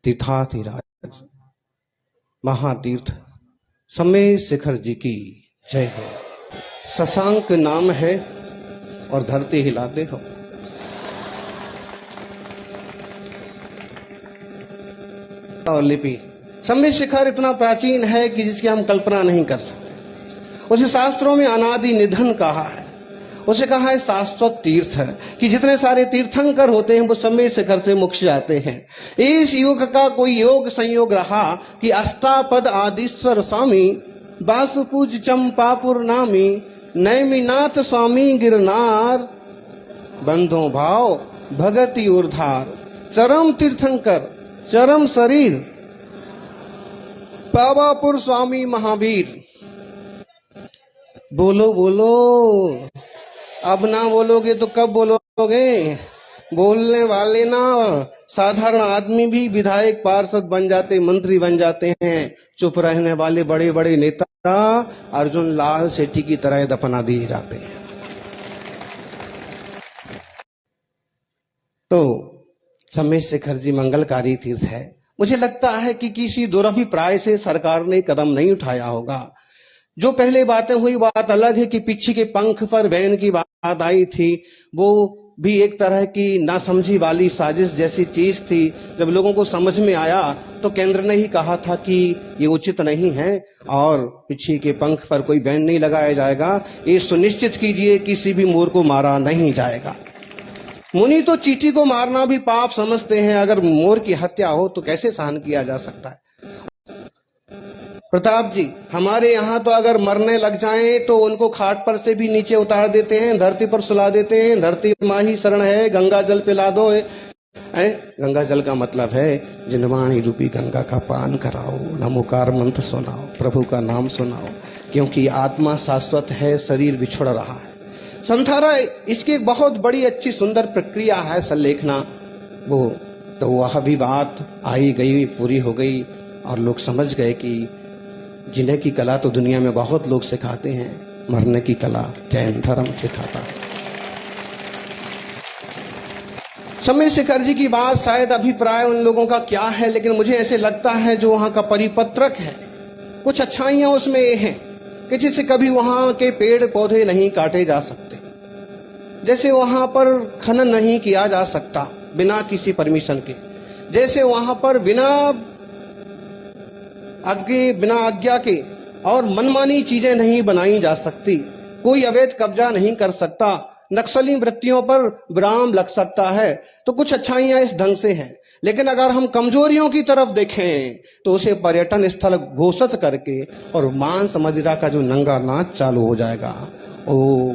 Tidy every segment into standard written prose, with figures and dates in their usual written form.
तीर्थाधिराज महातीर्थ समय शिखर जी की जय हो। शशांक नाम है और धरती हिलाते हो। और लिपि समय शिखर इतना प्राचीन है कि जिसकी हम कल्पना नहीं कर सकते। उसे शास्त्रों में अनादि निधन कहा है। उसे कहा है शाश्वत तीर्थ है कि जितने सारे तीर्थंकर होते हैं वो समय शिखर से मोक्ष जाते हैं। इस युग का कोई योग संयोग रहा कि अष्टापद आदिश्वर स्वामी बासुपूज चंपापुर नामी नैमिनाथ स्वामी गिरनार बंधो भाव भगति उर्धार चरम तीर्थंकर चरम शरीर पावापुर स्वामी महावीर। बोलो बोलो, अब ना बोलोगे तो कब बोलोगे? बोलने वाले ना साधारण आदमी भी विधायक पार्षद बन जाते, मंत्री बन जाते हैं। चुप रहने वाले बड़े बड़े नेता अर्जुन लाल सेठी की तरह दफना दिए जाते हैं। तो समय शिखर जी मंगलकारी तीर्थ है। मुझे लगता है कि किसी दुरभिप्राय से सरकार ने कदम नहीं उठाया होगा। जो पहले बातें हुई बात अलग है कि पिछी के पंख पर बैन की बात आई थी, वो भी एक तरह की नासमझी वाली साजिश जैसी चीज थी। जब लोगों को समझ में आया तो केंद्र ने ही कहा था कि ये उचित नहीं है और पिछी के पंख पर कोई बैन नहीं लगाया जाएगा। ये सुनिश्चित कीजिए किसी भी मोर को मारा नहीं जाएगा। मुनि तो चींटी को मारना भी पाप समझते हैं, अगर मोर की हत्या हो तो कैसे सहन किया जा सकता है? प्रताप जी, हमारे यहाँ तो अगर मरने लग जाएं तो उनको खाट पर से भी नीचे उतार देते हैं, धरती पर सुला देते हैं। धरती माँ ही शरण है, गंगा जल पिला दो। गंगा जल का मतलब है जिनवाणी रूपी गंगा का पान कराओ, नमोकार मंत्र सुनाओ, प्रभु का नाम सुनाओ, क्योंकि आत्मा शाश्वत है, शरीर बिछुड़ रहा है। संथारा इसकी एक बहुत बड़ी अच्छी सुंदर प्रक्रिया है संलेखना। वो तो वह भी बात आई गई, पूरी हो गई और लोग समझ गए कि जीने की कला तो दुनिया में बहुत लोग सिखाते हैं, मरने की कला जैन धर्म सिखाता है। समय शिखर जी की बात शायद अभिप्राय उन लोगों का क्या है, लेकिन मुझे ऐसे लगता है जो वहां का परिपत्रक है, कुछ अच्छाइयां उसमें ये हैं कि जैसे कभी वहां के पेड़ पौधे नहीं काटे जा सकते, जैसे वहां पर खनन नहीं किया जा सकता बिना किसी परमिशन के, जैसे वहां पर बिना आज्ञा के और मनमानी चीजें नहीं बनाई जा सकती, कोई अवैध कब्जा नहीं कर सकता, नक्सली वृत्तियों पर विराम लग सकता है। तो कुछ अच्छाइयां इस ढंग से हैं। लेकिन अगर हम कमजोरियों की तरफ देखें तो उसे पर्यटन स्थल घोषित करके और मांस मदिरा का जो नंगा नाच चालू हो जाएगा, वो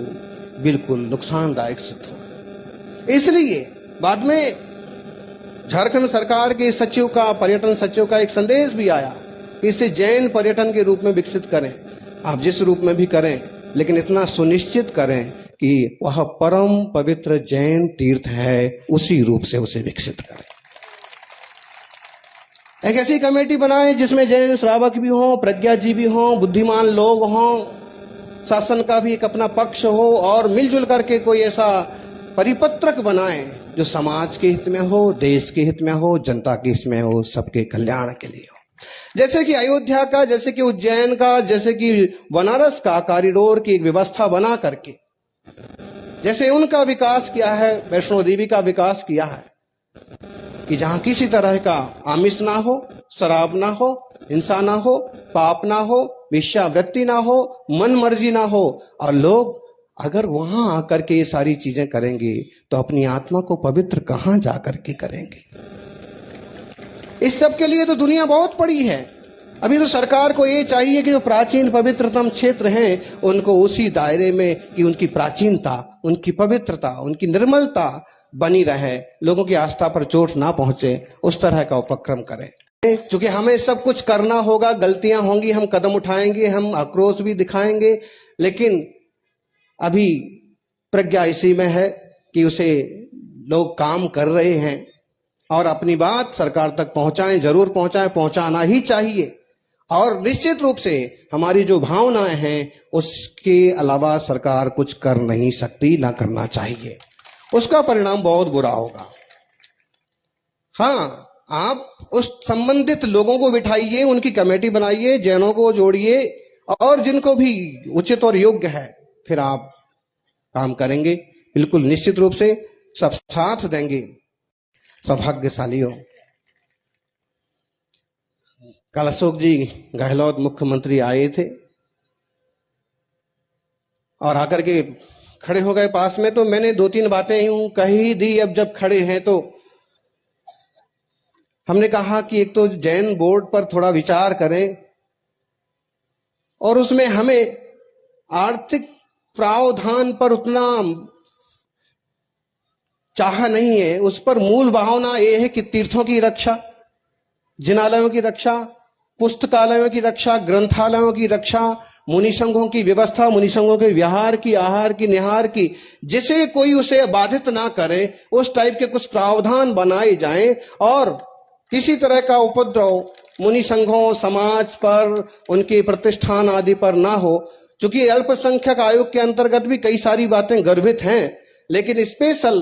बिल्कुल नुकसानदायक सिद्ध हो। इसलिए बाद में झारखंड सरकार के सचिव का, पर्यटन सचिव का एक संदेश भी आया, इसे जैन पर्यटन के रूप में विकसित करें। आप जिस रूप में भी करें, लेकिन इतना सुनिश्चित करें कि वह परम पवित्र जैन तीर्थ है, उसी रूप से उसे विकसित करें। एक ऐसी कमेटी बनाएं जिसमें जैन श्रावक भी हों, प्रज्ञाजीवी हों, बुद्धिमान लोग हों, शासन का भी एक अपना पक्ष हो और मिलजुल करके कोई ऐसा परिपत्रक बनाएं जो समाज के हित में हो, देश के हित में हो, जनता के हित में हो, सबके कल्याण के लिए हो। जैसे कि अयोध्या का, जैसे कि उज्जैन का, जैसे कि बनारस का कॉरिडोर की एक व्यवस्था बना करके, जैसे उनका विकास किया है, वैष्णो देवी का विकास किया है, कि जहां किसी तरह का आमिष ना हो, शराब ना हो, हिंसा ना हो, पाप ना हो, वेश्यावृत्ति ना हो, मन मर्जी ना हो, और लोग अगर वहां आकर के ये सारी चीजें करेंगे तो अपनी आत्मा को पवित्र कहां जाकर के करेंगे? इस सब के लिए तो दुनिया बहुत पड़ी है। अभी तो सरकार को ये चाहिए कि जो प्राचीन पवित्रतम क्षेत्र हैं उनको उसी दायरे में, कि उनकी प्राचीनता, उनकी पवित्रता, उनकी निर्मलता बनी रहे, लोगों की आस्था पर चोट ना पहुंचे, उस तरह का उपक्रम करें। क्योंकि हमें सब कुछ करना होगा, गलतियां होंगी, हम कदम उठाएंगे, हम आक्रोश भी दिखाएंगे, लेकिन अभी प्रज्ञा इसी में है कि उसे लोग काम कर रहे हैं और अपनी बात सरकार तक पहुंचाएं, जरूर पहुंचाएं, पहुंचाना ही चाहिए। और निश्चित रूप से हमारी जो भावनाएं हैं उसके अलावा सरकार कुछ कर नहीं सकती, ना करना चाहिए, उसका परिणाम बहुत बुरा होगा। हाँ, आप उस संबंधित लोगों को बिठाइए, उनकी कमेटी बनाइए, जैनों को जोड़िए और जिनको भी उचित और योग्य है, फिर आप काम करेंगे। बिल्कुल निश्चित रूप से सब साथ देंगे। सौभाग्यशालियों, कल अशोक जी गहलोत मुख्यमंत्री आए थे और आकर के खड़े हो गए पास में, तो मैंने 2-3 बातें यूं कही दी। अब जब खड़े हैं तो हमने कहा कि एक तो जैन बोर्ड पर थोड़ा विचार करें और उसमें हमें आर्थिक प्रावधान पर उतना चाह नहीं है। उस पर मूल भावना यह है कि तीर्थों की रक्षा, जिनालयों की रक्षा, पुस्तकालयों की रक्षा, ग्रंथालयों की रक्षा, मुनि संघों की व्यवस्था, मुनि संघों के विहार की, आहार की, निहार की, जिसे कोई उसे बाधित ना करे, उस टाइप के कुछ प्रावधान बनाए जाएं और किसी तरह का उपद्रव मुनि संघों, समाज पर, उनके प्रतिष्ठान आदि पर ना हो। चूंकि अल्पसंख्यक आयोग के अंतर्गत भी कई सारी बातें गर्भित हैं, लेकिन स्पेशल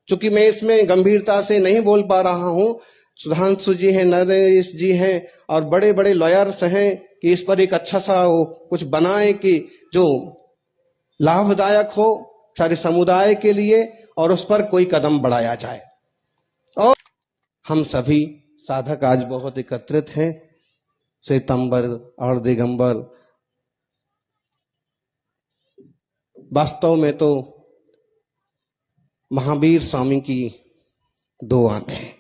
चूंकि मैं इसमें गंभीरता से नहीं बोल पा रहा हूं, सुधांशु जी हैं, नरेश जी हैं और बड़े बड़े लॉयर्स हैं कि इस पर एक अच्छा सा कुछ बनाए कि जो लाभदायक हो सारे समुदाय के लिए और उस पर कोई कदम बढ़ाया जाए। और हम सभी साधक आज बहुत एकत्रित हैं, श्वेतांबर और दिगंबर। वास्तव में तो महावीर स्वामी की 2 आंखें।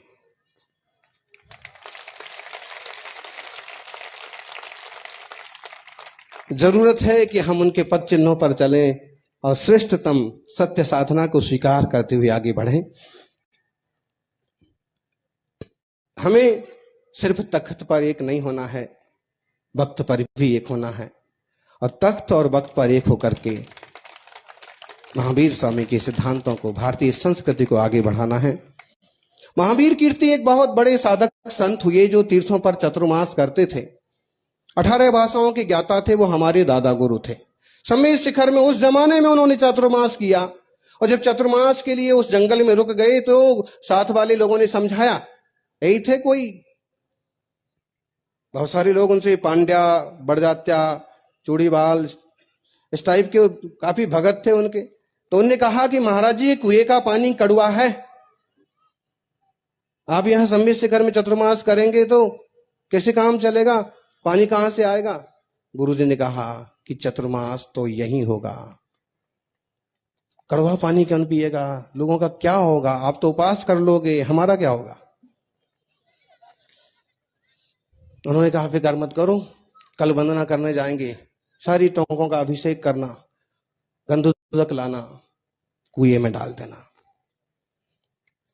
जरूरत है कि हम उनके पद चिन्हों पर चलें और श्रेष्ठतम सत्य साधना को स्वीकार करते हुए आगे बढ़ें। हमें सिर्फ तख्त पर एक नहीं होना है, वक्त पर भी एक होना है और तख्त और वक्त पर एक होकर के महावीर स्वामी के सिद्धांतों को, भारतीय संस्कृति को आगे बढ़ाना है। महावीर कीर्ति एक बहुत बड़े साधक संत हुए जो तीर्थों पर चतुर्मास करते थे। 18 भाषाओं के ज्ञाता थे, वो हमारे दादा गुरु थे। सम्मेद शिखर में उस जमाने में उन्होंने चतुर्मास किया और जब चतुर्मास के लिए उस जंगल में रुक गए तो साथ वाले लोगों ने समझाया, यही थे कोई बहुत सारे लोग, उनसे पांड्या, बड़जात्या, चूड़ीवाल, इस टाइप के काफी भगत थे उनके। तो उन्होंने कहा कि महाराज जी, कुएं का पानी कड़वा है, आप यहां सम्मेद शिखर में चतुर्मास करेंगे तो कैसे काम चलेगा, पानी कहां से आएगा। गुरुजी ने कहा कि चतुर्मास तो यही होगा, कड़वा पानी कौन पिएगा, लोगों का क्या होगा, आप तो उपास कर लोगे, हमारा क्या होगा। उन्होंने कहा फिक्र मत करो, कल वंदना करने जाएंगे, सारी टोंकों का अभिषेक करना, गंधोदक लाना, कुएं में डाल देना।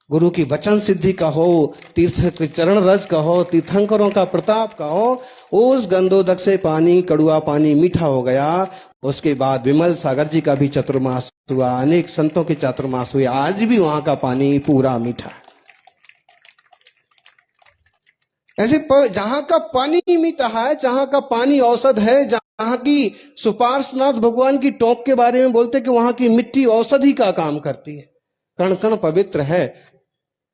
गुरु की वचन सिद्धि का हो, तीर्थ के चरण रज का हो, तीर्थंकरों का प्रताप का हो, उस गंधोदक से पानी, कड़ुआ पानी मीठा हो गया। उसके बाद विमल सागर जी का भी चतुर्मास हुआ, अनेक संतों के चतुर्मास हुए, आज भी वहां का पानी पूरा मीठा है। ऐसे जहां का पानी मीठा है, जहां का पानी औषध है, जहां की सुपार्श्वनाथ भगवान की टोंक के बारे में बोलते कि वहां की मिट्टी औषधि का काम करती है, कण कण पवित्र है।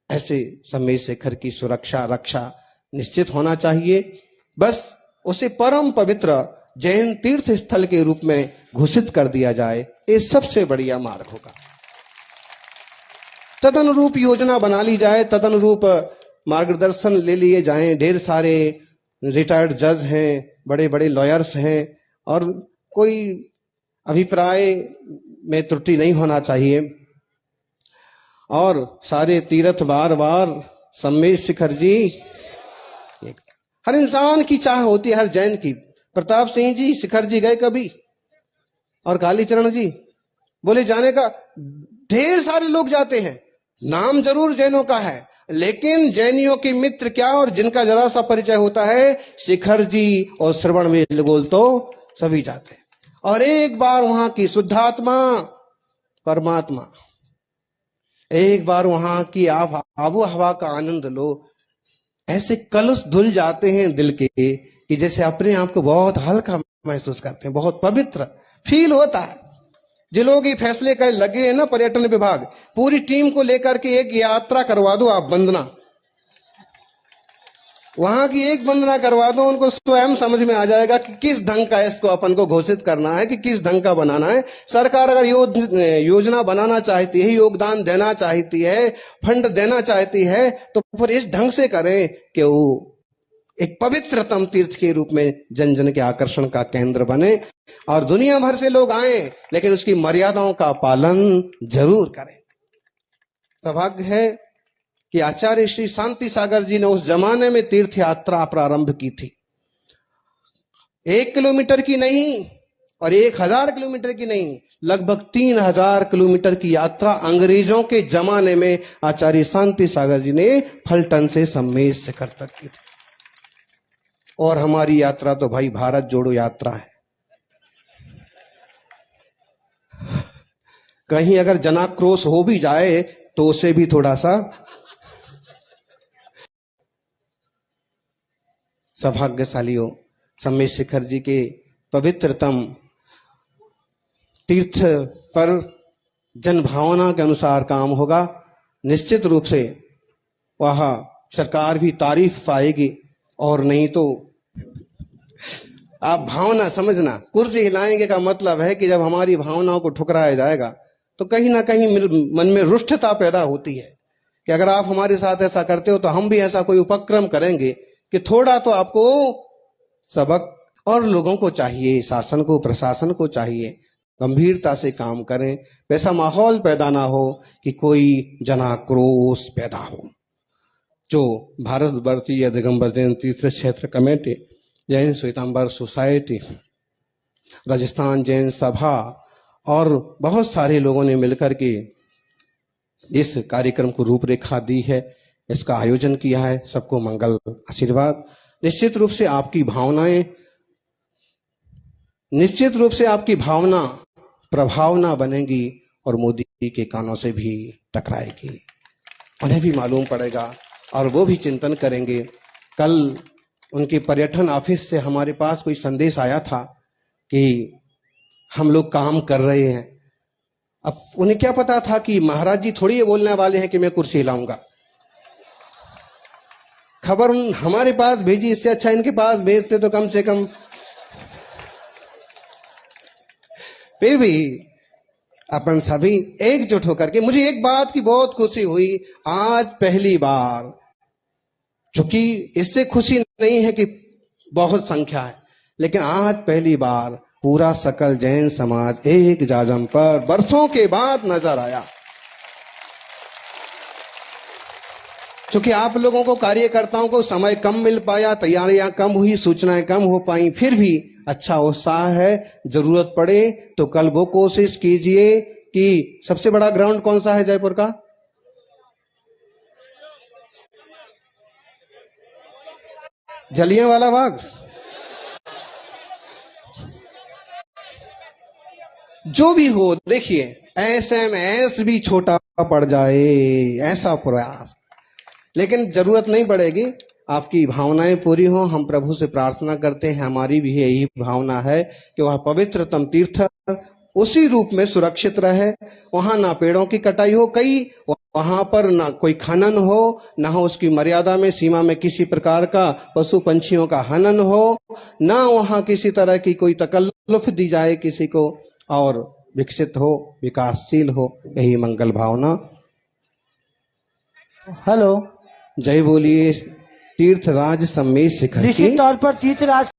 ऐसे सम्मेद शिखर की सुरक्षा रक्षा निश्चित होना चाहिए। बस उसे परम पवित्र जैन तीर्थ स्थल के रूप में घोषित कर दिया जाए, ये सबसे बढ़िया मार्ग होगा। तदनुरूप योजना बना ली जाए, तदनुरूप मार्गदर्शन ले लिए जाएं। ढेर सारे रिटायर्ड जज हैं, बड़े बड़े लॉयर्स हैं और कोई अभिप्राय में त्रुटि नहीं होना चाहिए। और सारे तीर्थ बार बार सम्मेद शिखर जी, हर इंसान की चाह होती है, हर जैन की। प्रताप सिंह जी शिखर जी गए कभी, और कालीचरण जी बोले जाने का, ढेर सारे लोग जाते हैं, नाम जरूर जैनों का है, लेकिन जैनियों के मित्र क्या और जिनका जरा सा परिचय होता है, शिखर जी और श्रवण बेलगोल तो सभी जाते हैं। और एक बार वहां की शुद्धात्मा परमात्मा, एक बार वहां की आप आबो हवा का आनंद लो। ऐसे कलुष धुल जाते हैं दिल के कि जैसे अपने आप को बहुत हल्का महसूस करते हैं, बहुत पवित्र फील होता है। जो लोग ये फैसले कर लगे हैं ना, पर्यटन विभाग पूरी टीम को लेकर के एक यात्रा करवा दो आप, वंदना वहां की एक वंदना करवा दो, उनको स्वयं समझ में आ जाएगा कि किस ढंग का इसको अपन को घोषित करना है, कि किस ढंग का बनाना है। सरकार अगर योजना बनाना चाहती है, योगदान देना चाहती है, फंड देना चाहती है, तो फिर इस ढंग से करें कि वो एक पवित्रतम तीर्थ के रूप में जन जन के आकर्षण का केंद्र बने और दुनिया भर से लोग आए, लेकिन उसकी मर्यादाओं का पालन जरूर करें। सौभाग्य है कि आचार्य श्री शांति सागर जी ने उस जमाने में तीर्थ यात्रा प्रारंभ की थी। 1 किलोमीटर की नहीं और 1000 किलोमीटर की नहीं, लगभग 3000 किलोमीटर की यात्रा अंग्रेजों के जमाने में आचार्य शांति सागर जी ने फलटन से सम्मेश शिखर तक की थी। और हमारी यात्रा तो भाई भारत जोड़ो यात्रा है। कहीं अगर जनाक्रोश हो भी जाए तो उसे भी थोड़ा सा सौभाग्यशालियों, सम्मेश शिखर जी के पवित्रतम तीर्थ पर जन भावना के अनुसार काम होगा। निश्चित रूप से वह सरकार भी तारीफ पाएगी, और नहीं तो आप भावना समझना, कुर्सी हिलाएंगे का मतलब है कि जब हमारी भावनाओं को ठुकराया जाएगा तो कहीं ना कहीं मन में रुष्टता पैदा होती है कि अगर आप हमारे साथ ऐसा करते हो तो हम भी ऐसा कोई उपक्रम करेंगे कि थोड़ा तो आपको सबक। और लोगों को चाहिए, शासन को, प्रशासन को चाहिए गंभीरता से काम करें, वैसा माहौल पैदा ना हो कि कोई जनाक्रोश पैदा हो। जो भारत भारतीय दिगंबर जैन तीर्थ क्षेत्र कमेटी, जैन श्वेतांबर सोसाइटी, राजस्थान जैन सभा और बहुत सारे लोगों ने मिलकर के इस कार्यक्रम को रूपरेखा दी है, इसका आयोजन किया है। सबको मंगल आशीर्वाद। निश्चित रूप से आपकी भावना प्रभावना बनेगी और मोदी के कानों से भी टकराएगी। उन्हें भी मालूम पड़ेगा और वो भी चिंतन करेंगे। कल उनके पर्यटन ऑफिस से हमारे पास कोई संदेश आया था कि हम लोग काम कर रहे हैं। अब उन्हें क्या पता था कि महाराज जी थोड़ी ये बोलने वाले हैं कि मैं कुर्सी हिलाऊंगा। खबर हमारे पास भेजी, इससे अच्छा इनके पास भेजते तो कम से कम। फिर भी अपन सभी एकजुट होकर के, मुझे एक बात की बहुत खुशी हुई, आज पहली बार, चूंकि इससे खुशी नहीं है कि बहुत संख्या है, लेकिन आज पहली बार पूरा सकल जैन समाज एक जाजम पर बरसों के बाद नजर आया। चूंकि आप लोगों को, कार्यकर्ताओं को समय कम मिल पाया, तैयारियां कम हुई, सूचनाएं कम हो पाई, फिर भी अच्छा उत्साह है। जरूरत पड़े तो कल वो कोशिश कीजिए कि सबसे बड़ा ग्राउंड कौन सा है जयपुर का? जलियांवाला बाग। जो भी हो, देखिए एसएमएस भी छोटा पड़ जाए, ऐसा प्रयास, लेकिन जरूरत नहीं पड़ेगी। आपकी भावनाएं पूरी हो, हम प्रभु से प्रार्थना करते हैं, हमारी भी यही भावना है कि वह पवित्रतम तीर्थ उसी रूप में सुरक्षित रहे। वहां ना पेड़ों की कटाई हो, वहां पर ना कोई खनन हो, ना हो उसकी मर्यादा में, सीमा में किसी प्रकार का पशु पंछियों का हनन हो, ना वहां किसी तरह की कोई तकल्लुफ दी जाए किसी को, और विकसित हो, विकासशील हो, यही मंगल भावना। हेलो, जय बोलिए तीर्थराज सम्मेश शिखर की। निश्चित तौर पर तीर्थराज